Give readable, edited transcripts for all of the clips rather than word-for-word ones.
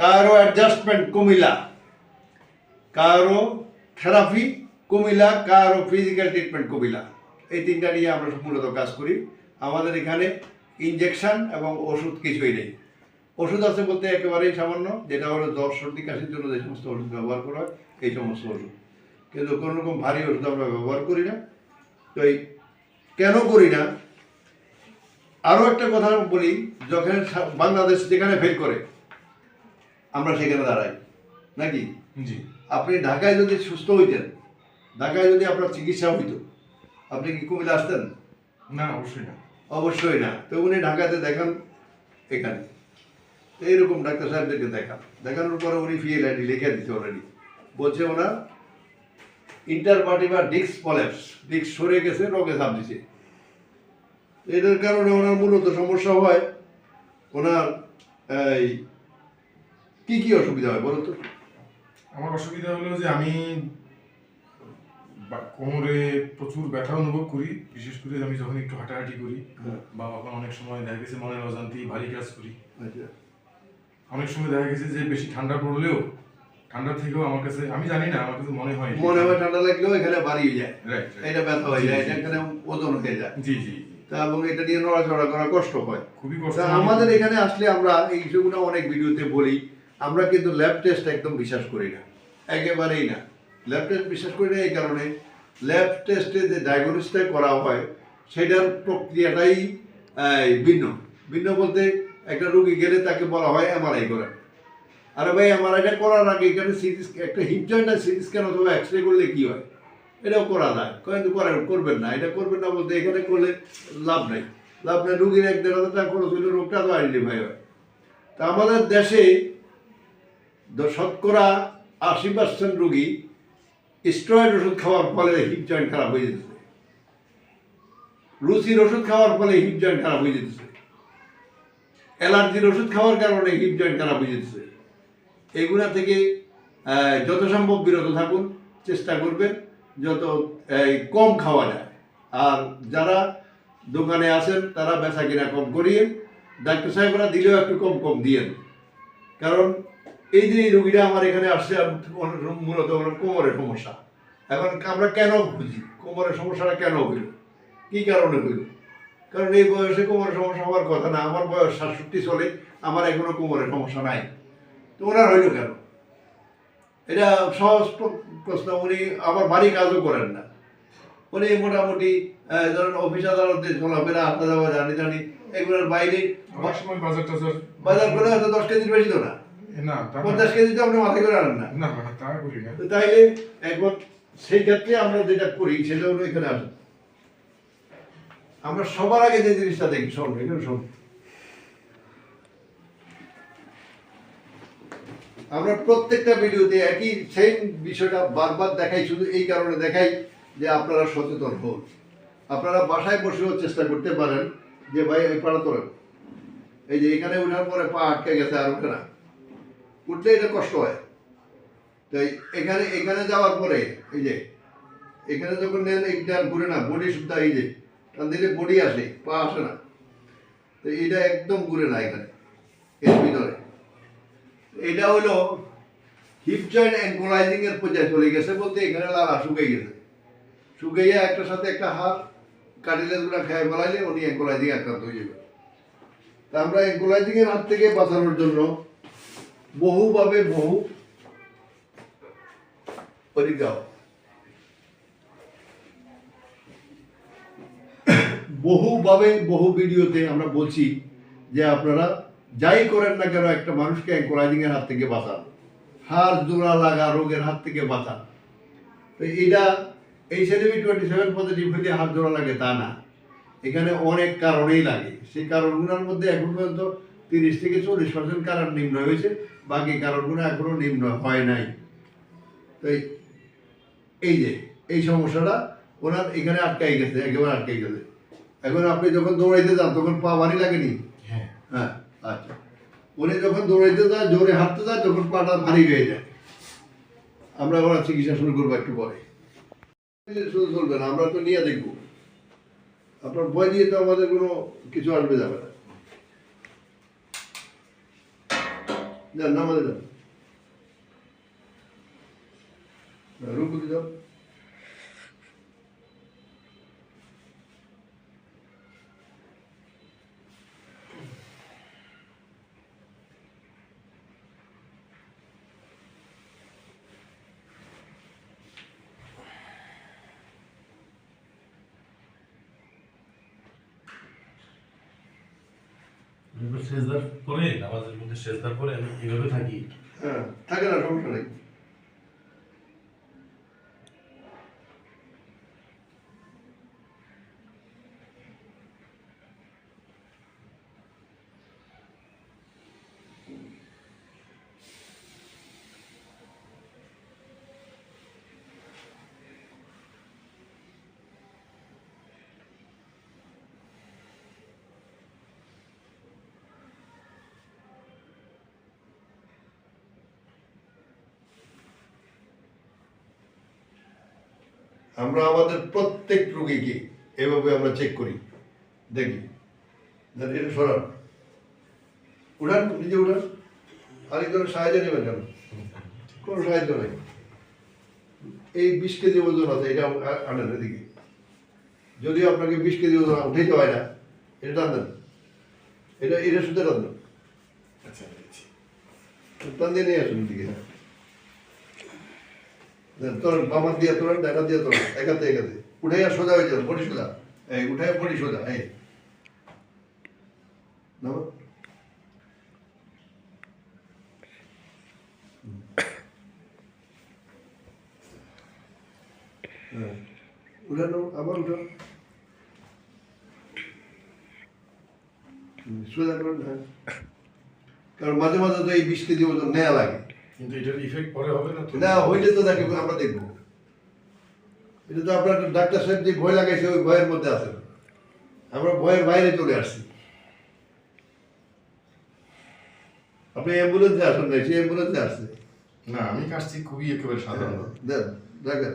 কারো অ্যাডজাস্টমেন্ট কুমিল্লা, কারো থেরাপি কুমিল্লা, কারো ফিজিক্যাল ট্রিটমেন্ট কুমিল্লা। এই তিনটা নিয়ে আমরা মূলত কাজ করি। আমাদের এখানে ইনজেকশন এবং ওষুধ কিছুই নেই। ওষুধ আছে বলতে একেবারেই সামান্য, যেটা হলো জ্বর সর্দি কাশির জন্য যে সমস্ত ওষুধ ব্যবহার করা হয় এই সমস্ত ওষুধ, কিন্তু কোনো রকম ভারী ওষুধ আমরা ব্যবহার করি না। তো এই কেন করি না, আরও একটা কথা বলি, যখন বাংলাদেশ যেখানে ফেল করে আমরা সেখানে দাঁড়াই নাকি? জি। আপনি ঢাকায় যদি সুস্থ হইতেন, ঢাকায় যদি আপনার চিকিৎসা হইতো, আপনি কি কুমিল্লা আসতেন? না, অবশ্যই না। অবশ্যই না। তো উনি ঢাকাতে দেখান, এখানে এইরকম ডাক্তার সাহেবদেরকে দেখানোর পরে উনি PLID লিখে দিচ্ছে অলরেডি, বলছে ওনার ইন্টারভার্টিব্রাল ডিস্ক প্রলেপস, ডিস্ক সরে গেছে, রোগে চাপ দিছে। এটার কারণে ওনার মূলত সমস্যা হয়, ওনার এই কি অসুবিধা হয় বলো তো? আমার অসুবিধা হলো যে আমি কোমরে প্রচুর ব্যথা অনুভব করি, বিশেষ করে আমি যখন একটু হাঁটাহাঁটি করি বা অনেক সময় দেখা গেছে মনের অজান্তেই ভারী কাজ করি। আচ্ছা। অনেক সময় দেখা গেছে যে বেশি ঠান্ডা পড়লেও, ঠান্ডা থেকেও আমার কাছে, আমি জানি না, আমার কাছে মনে হয় ঠান্ডা লাগলেও এখানে বাড়ি হয়ে যায়, রাইট, এটা ব্যথা হয়ে যায়, এটা এখানে ওজন হয়ে যায়। জি জি। এবং এটা নিয়ে নড়াচড়া করা কষ্ট হয়, খুবই কষ্ট। আমাদের এখানে আসলে আমরা এই সেগুলো অনেক ভিডিওতে বলি, আমরা কিন্তু ল্যাব টেস্ট একদম বিশ্বাস করি না, একেবারেই না। ল্যাব টেস্ট বিশ্বাস করি না এই কারণে, ল্যাব টেস্টে যে ডায়াগনোসিসটা করা হয় সেটার প্রক্রিয়াটাই ভিন্ন। ভিন্ন বলতে একটা রোগী গেলে তাকে বলা হয় MRI করেন। আরে ভাই, MRIটা করার আগে এখানে একটা হিপ জয়েন্ট সিটি স্ক্যান অথবা এক্সরে করলে কি হয়, এটাও করা যায়, কিন্তু করবেন না, এটা করবেন না বলতে এখানে করলে লাভ নাই। রুগীর 1-1.5 টাকা খরচ হলে রোগটা তো আইডেন্টিফাই হয়। তা আমাদের দেশে শতকরা 80% রুগী স্টেরয়েড ওষুধ খাওয়ার ফলে হিপ জয়েন্ট খারাপ হয়ে যেতেছে, রুচির ওষুধ খাওয়ার ফলে হিপ জয়েন্ট খারাপ হয়ে যেতেছে, অ্যালার্জির ওষুধ খাওয়ার কারণে হিপ জয়েন্ট খারাপ হয়ে যেতেছে। এগুলা থেকে যত সম্ভব বিরত থাকুন, চেষ্টা করবেন যত কম খাওয়া যায়। আর যারা দোকানে আছেন তারা বেচা কিনা কম করিয়েন, ডাক্তার সাহেবরা দিলেও একটু কম দিয়েন। কারণ এই যে রুগীরা আমার এখানে আসছে মূলত কোমরের সমস্যা। এখন আমরা কেন বুঝি কোমরের সমস্যাটা কেন হইল, কী কারণে হইল? কারণ এই বয়সে কোমরের সমস্যা হওয়ার কথা না, আমার বয়স 67 চলে, আমার এখনো কোমরের সমস্যা নাই, তো ওনার হইল কেন? এটা সহজ প্রশ্ন। উনি আবার বাড়ি কাজও করেন না, উনি মোটামুটি ধরেন অফিস আদালতে চলাফেরা, আসা যাওয়া, জানি এগুলোর বাইরে বাজার করে হয়তো 10 কেজির বেশি তো না, 50 কেজি তো আপনি মাথায় করে আনেন না। তাইলে একবার সেই ক্ষেত্রে আমরা যেটা করি সেটা হলো, এখানে আসেন, আমরা সবার আগে যে জিনিসটা দেখি, আমরা প্রত্যেকটা ভিডিওতে একই সেম বিষয়টা বারবার দেখাই, শুধু এই কারণে দেখাই যে আপনারা সচেতন হন। আপনারা বাসায় বসেও চেষ্টা করতে পারেন যে ভাই এই পাড়া তোলেন, এই যে এখানে ওঠার পরে পা আটকে গেছে আর উঠে না, উঠলে এটা কষ্ট হয়। তাই এখানে যাওয়ার পরে এই যে এখানে যখন নেন এইটা ঘুরে না, বডি শুদ্ধ এই যে টান দিলে বডি আসে, পা আসে না, তো এটা একদম ঘুরে না এখানে, এর ভিতরে। এটা হলো হিপ জয়েন্ট অ্যাঙ্কোলাইজিং এর পর্যায়ে চলে গেছে, বলতে এখানে লালা শুকিয়ে গেছে, শুকিয়ে একটার সাথে একটা হাত কার্টিলেজগুলো খেয়ে ফেলাইলে উনি অ্যাঙ্কোলাইজিং আক্রান্ত হয়ে যাবে। তা আমরা অ্যাঙ্কোলাইজিং এর হাত থেকে বাঁচানোর জন্য বহুভাবে বহু ভিডিওতে আমরা বলছি যে আপনারা যাই করেন না কেন একটা মানুষকে অ্যাঙ্কোলাইজিং এর হাত থেকে বাঁচান, হাড় জোড়া লাগা রোগের হাত থেকে বাঁচান। তো এটা এই HLA-B27 পজিটিভ হইলে হাড় জোড়া লাগে তা না, এখানে অনেক কারণেই লাগে। সেই কারণগুলোর মধ্যে এখন পর্যন্ত 30 থেকে 40% কারণ নির্ণয় হয়েছে, বাকি কারণগুলো এখনো নির্ণয় হয় নাই। তো এই যে এই সমস্যাটা ওনার এখানে আটকাই গেছে, একেবারে আটকাই গেছে। এখন আপনি যখন দৌড়াইতে যান তখন পা ভারী লাগেনি? হ্যাঁ, আচ্ছা। উনি যখন দৌড়াইতে যায়, জোরে হাঁটতে যায়, তখন পাটা ভারী হয়ে যায়। আমরা ওনার চিকিৎসা শুরু করবো একটু পরে, শুধু চলবে না, আমরা তো নিয়ে দেখবো। আপনার ভয় দিয়ে তো আমাদের কোনো কিছু আসবে যাবে না। যান নামাজে যান, রুকুতে যাও। সেজদার পরে নামাজের মধ্যে সেজদার পরে আমি এভাবে থাকি। হ্যাঁ, থাকে না, সমস্যা নেই। আমরা আমাদের প্রত্যেক রোগীকে এভাবে আমরা চেক করি, দেখি। এটা সরান, উঠান, নিজে উঠান, আরেকজনের সাহায্য নেবেন কেন? কোনো সাহায্য নেই। এই 20 কেজি ওজন আছে, এটা আনেন এদিকে। যদিও আপনাকে 20 কেজি ওজন উঠাইতে হয় না, এটা টান দেন, এটা শুধু টান দেন, আচ্ছা টান দিয়ে নিয়ে আসুন এদিকে। তোলেন, বামার দিয়ে তোলেন, ডাকা দিয়ে তোলেন, একাতে একাতে উঠাইয়া সোজা হয়ে যান, বডি সোজা, এই উঠাইয়া বডি সোজা, এই নাও। হ্যাঁ, উঠানো, আবার উঠান, সোজা করেন। হ্যাঁ, কারণ মাঝে মাঝে তো এই 20 কেজি ওজন নেওয়া লাগে। কিন্তু এটার ইফেক্ট পরে হবে না তো? না, হইলে তো তাকে আমরা দেখবো। এটা তো আপনার ডাক্তার সাহেব যে ভয় লাগাইছে, ওই ভয়ের মধ্যে আছে, আমরা ভয়ের বাইরে চলে আসছি। আপনি অ্যাম্বুলেন্সে আসেন নাই, সে অ্যাম্বুলেন্সে আসছে। না, আমি কাশছি খুবই একেবারে সাধারণ। দেন, দেখেন,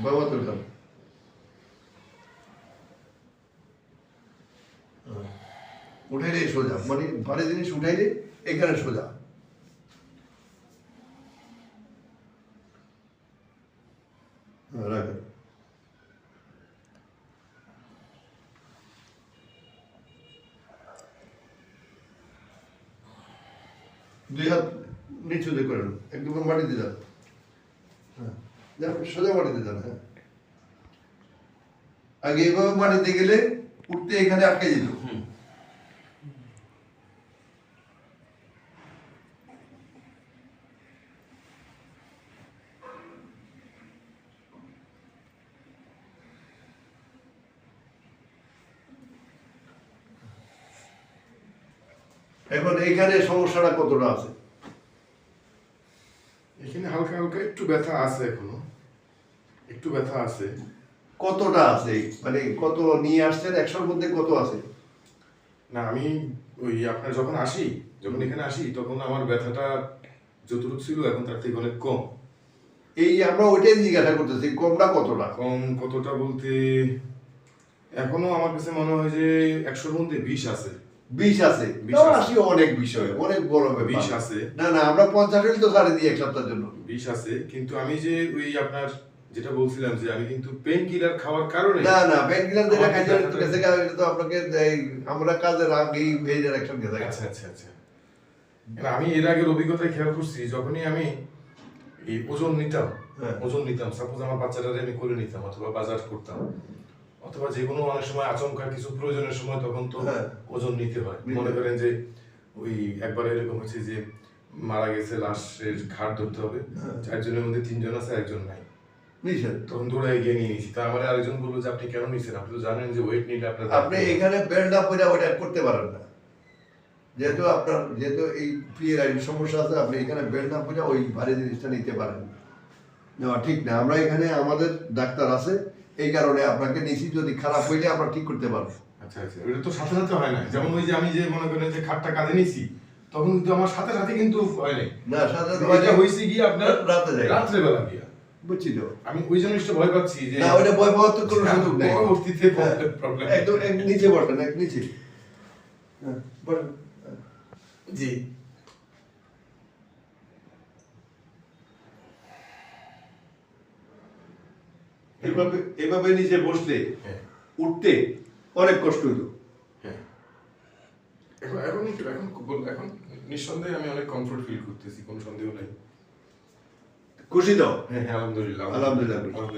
বাবা তো খান, উঠাইলে সোজা, মানে ভারী জিনিস উঠাইলে এখানে সোজা। রাখেন, দুই হাত নিচু দিয়ে করেন, একদম মাটিতে যান। হ্যাঁ, যান, সোজা মাটিতে যান। হ্যাঁ, আগে এভাবে মাটিতে গেলে উঠতে এখানে আটকে যেত। এখন এইখানে সমস্যাটা কতটা আছে? এখানে হালকা হালকা একটু ব্যথা আছে, এখনো একটু ব্যথা আছে। কতটা আছে, মানে কত নিয়ে আসছেন, 100-র মধ্যে কত আছে? না, আমি ওই আপনার যখন এখানে আসি তখন আমার ব্যথাটা যতটুকু ছিল এখন তার থেকে অনেক কম। এই আমরা ওইটাই জিজ্ঞাসা করতেছি, কমটা কতটা? কম কতটা বলতে এখনো আমার কাছে মনে হয় যে 100-র মধ্যে 20 আছে। 20 আছে? 20 আছে। 80 অনেক বিষয়, অনেক বড় ব্যাপার। 20 আছে। না না, আমরা 50 তো ছাড়ে দিই এক সপ্তাহের জন্য। 20 আছে, কিন্তু আমি যে ওই আপনার যেটা বলছিলাম যে আমি কিন্তু পেন কিলার খাওয়ার কারণে না না, পেন কিলার যেটা আমার খাইতে ব্যথাটা- গেছে, এটা তো আপনাকে আমরা কাজের আগেই ভেজের অ্যাকশন গেছে। আচ্ছা আচ্ছা আচ্ছা। না, আমি এর আগের অভিজ্ঞতায় খেয়াল করছি, যখনই আমি এই ওজন নিতাম, সাপোজ আমার বাচ্চাটারে আমি করে নিতাম অথবা বাজার করতাম অথবা যে কোনো অনেক সময় আচমকা কিছু প্রয়োজনের সময়, তখন তো হ্যাঁ। ওজন নিতে হয়। মনে করেন যে ওই একবার এরকম হচ্ছে যে মারা গেছে, লাশের ঘাট ধরতে হবে, 4 জনের মধ্যে 3 জন আছে, 1 জন নাই, নিছেন? তখন দৌড়ায় গিয়ে নিয়ে নিয়েছি। তা আমার আরেকজন বললো যে আপনি কেন নিছেন, আপনি তো জানেন যে ওয়েট নিলে আপনার আপনি এখানে বেল্ট আপ করে ওটা করতে পারেন না, যেহেতু এই পিএর সমস্যা আছে। আপনি এখানে বেল্ট আপ করে ওই ভারী জিনিসটা নিতে পারেন না, ঠিক না। আমরা এখানে আমাদের ডাক্তার আছে, এই কারণে আপনাকে নিছি, যদি খারাপ হইলে আমরা ঠিক করতে পারবো। আচ্ছা আচ্ছা, এটা তো সাথে সাথে হয় না। যেমন ওই যে আমি যে মনে করেন যে খাটটা কাঁধে নিছি, তখন কিন্তু আমার সাথে সাথে কিন্তু হয় নাই। না, সাধারণত এটা হয়েছে গিয়ে আপনার রাতে যায়, রাত্রে বেলা গিয়া। বুঝছি তো। আমি ওই জিনিসটা ভয় পাচ্ছি যে না, ওইটা ভয় পাওয়ার তো কোনো সুযোগ নেই। পরবর্তীতে হ্যাঁ, প্রবলেম। একদম নিচে বসেন, নিচে। হ্যাঁ, বলেন। জি এভাবে নিচে বসলে হ্যাঁ উঠতে অনেক কষ্ট হতো। হ্যাঁ এখন এখন একটু এখন নিঃসন্দেহে আমি অনেক কমফোর্ট ফিল করতেছি, কোনো সন্দেহ নেই। খুশি তো? হ্যাঁ হ্যাঁ আলহামদুলিল্লাহ আলহামদুলিল্লাহ।